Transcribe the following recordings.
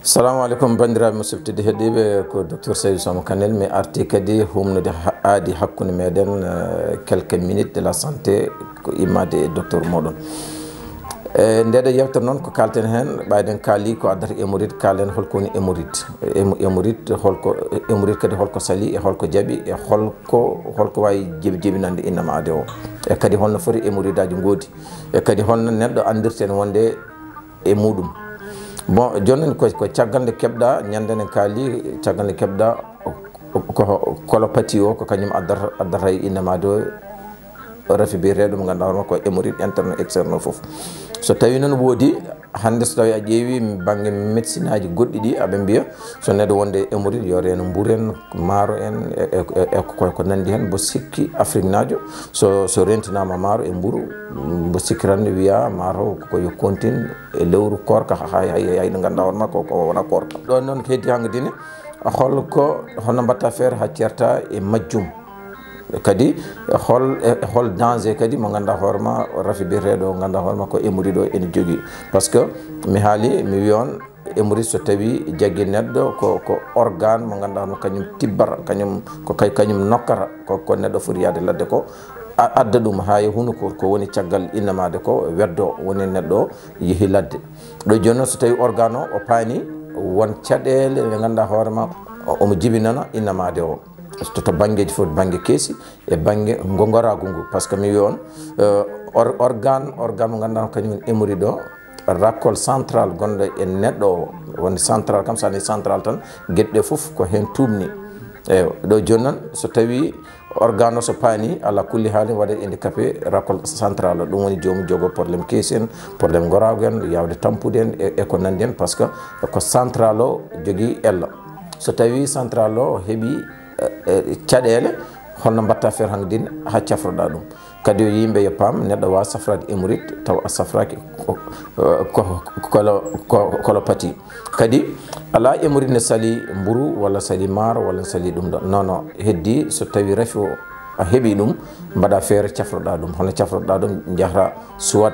Assalamu alaikum bandiraɓe musidɓe heeɗiɓe ko docteur Saydou Somo Kanel mi arti kadi humnude aadi hakkude meɗen quelques minutes de la santé ko immade e docteur moɗon ndeɗo yewtere noon ko kalten hen ɓayden kaali ko addata hémorroïde kalen holko woni hémorroïde holko hémorroïde kadi holko sali e holko jaaɓi e holko wawi jebinande innama ade o e kadi holno foti hémorroïde aji goodi e kadi holno neɗɗo andirten wonde e muɗum. Bon joni ko caggal nde keɓɗa ñanden en kaali caggal nde keɓɗa ko colopathie o ko kañum addata e innamade o rafi biyeteɗo mo ganduɗa hoorema ko hémorroïde interne externe foof so tawi noon woodi hande so tawi a ƴeewi banggue médecine aji goɗɗi ɗi aɓe mbiya so neɗɗo wonde hémorroïde yo reeno mburu en maaro en ko nandi hen mbo sikki Afrique najo so rentinama maaro e mburu mbo sikki tan wiya maaro koyo contine e lewru korka hay ɗo ganduɗa hoorema ko wona korka ɗon noon ko heddi hangadine holno mbatta feere ha ceerta e majjum kadi hol danger kadi mo ganduɗa hoorema rafi biyeteɗo ganduɗa hoorema ko hémorroïde o ene jogui par ce que mi haali mi wi on hémorroïde so tawi jaggui neɗɗo ko organe mo ganduɗa hoorema kañum tibbata kañum nokkata ko neɗɗo foti yaade ladde ko adda ɗum ha huno ko woni caggal innamade ko weddo woni neɗɗo o yeehi ladde ɗo joni noon so tawi organe o paani won caɗele ɗe ganduɗa hoorema omo jibinana innamade o to banggueji fof banggue keesi e banggue gogoragu ngu par ce que mi wi on organe mo ganduɗa kañum hémorroïde o raccol central gonɗo e neɗɗo o woni central kam sani central tan gueɗe foof ko hen tumni eyi ɗo joni noon so tawi organe o so paani ala kulli haali waɗa handicapé raccol central o ɗum woni jomum jogo probléme keesi en probléme goragu en yawde tampude en e ko nandi hen par ce que ko central o jogui ello so tawi central o heeɓi caɗele holno mbatta feere hangadine ha cafroɗa ɗum kadi yo yimɓe yo paam neɗɗo wawa safrade hémorroïde taw a safraki colopathie kadi ala hémorroïde ne sali mburu walla sali maaro walla sali ɗum ɗo non heddi so tawi rafi o a heeɓi ɗum mbaɗa feere cafroɗa ɗum hono cafroɗa ɗum jahata suwat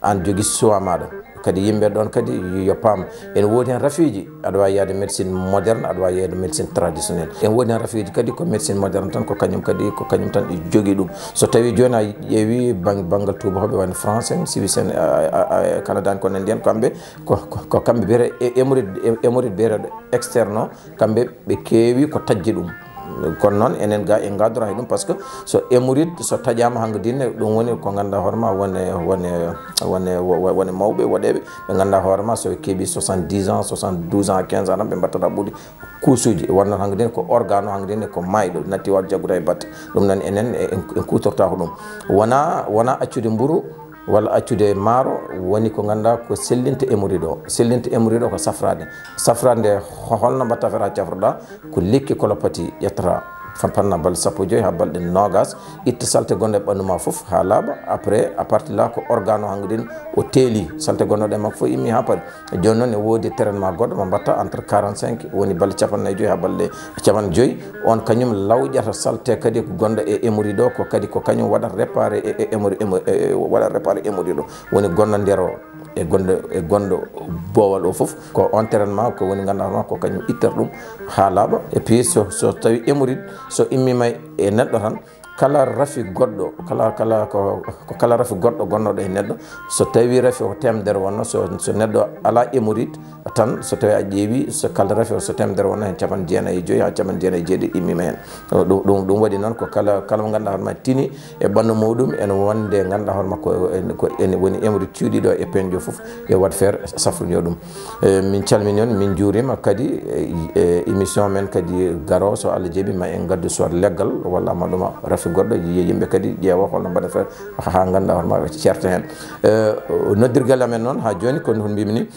an jogui suwa maɗa kadi yimɓe ɗon kadi yo paam ene woodi hen rafiji aɗa wawi yaade médecine moderne aɗa wawi yaade médecine traditionnel ene woodi hen rafiji kadi ko médecine moderne tan ko kañum tan jogui ɗum so tawi joni a ƴeewi banggal tubakoɓe woni France en Suisse en Canada en ko nandi hen kamɓe ko kamɓe biyete hémorroïde biyeteɗo externe o kamɓe ɓe keewi ko tajji ɗum kono noon enen ga en gadora e ɗum par ce que so hémorroïde so taƴama hangadine ɗum woni ko ganduɗa hoorema wone mawɓe waɗeɓe ɓe ganduɗa hoorema so keeɓi 70 ans 72 ans 15 ans tan ɓe mbattata ɓuuɗi kuusuji wonno hangadine ko organe o hangadine ko mayɗo natti wawde jaggude e batte ɗum noon enen en kutorta ko ɗum wona accude mburu walla accude maaro woni ko ganduɗa ko sellinta hémorroïde o ko safrade nde holno mbatta feere ha cafroɗa ko lekki colopathie ƴettata fanna balɗe sappo e joyyi ha balɗe nogas itta salte gonɗo e ɓandu ma foof ha laaɓa après à partir là ko organe o hangadine o teeli salte gonnoɗe makko fof immi ha paari joni noon ne woodi traitement goɗɗo mo mbatta entre 45 woni balɗe capannayyi joyyi ha balɗe capanɗe joyyi on kañum lawƴata salte kadi ko gonɗo e hémorroïde o ko kañum waɗata réparé hémorroïde o woni gonɗo nder o e gonɗo boowal o foof ko on traitement ko woni ganduɗa hoorema ko kañum ittata ɗum ha laaɓa et puis so tawi hémorroïde so immima e neɗɗo tan kala rafi goɗɗo kala rafi goɗɗo gonnoɗo e neɗɗo so tawi rafi o temedere wonno so neɗɗo ala hémorroïde tan so tawi a ƴeewi so kala rafi o so temedere wonno hen capanɗe jeenayyi e joyyi ha capanɗe jeenayyi e jeeɗiɗi immima hen ɗum waɗi noon ko kala mo ganduɗa hoorema tini e ɓandu muɗum ene wonde ganduɗa hoorema ko ene woni hémorroïde cuuɗiɗo e peñjo foof yo wat feere safruño ɗum min calmini on min juurima kadi émission men kadi garo so Allah jaaɓi ma en gaddu soit leggal walla maɗuma rafi goɗɗo yimɓe kadi ƴeewa holno mbaɗa feere ha ganduɗa hoorema certa hen noddirgal amen noon ha joni kono mbimi ni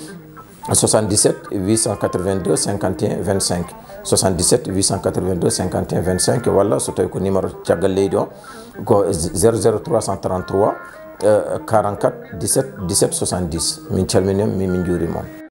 77 882 51 25 77 882 51 25 walla so tawi ko numéro caggal leydi o ko 00333 44 17 17 70 min calmini on min juurima on.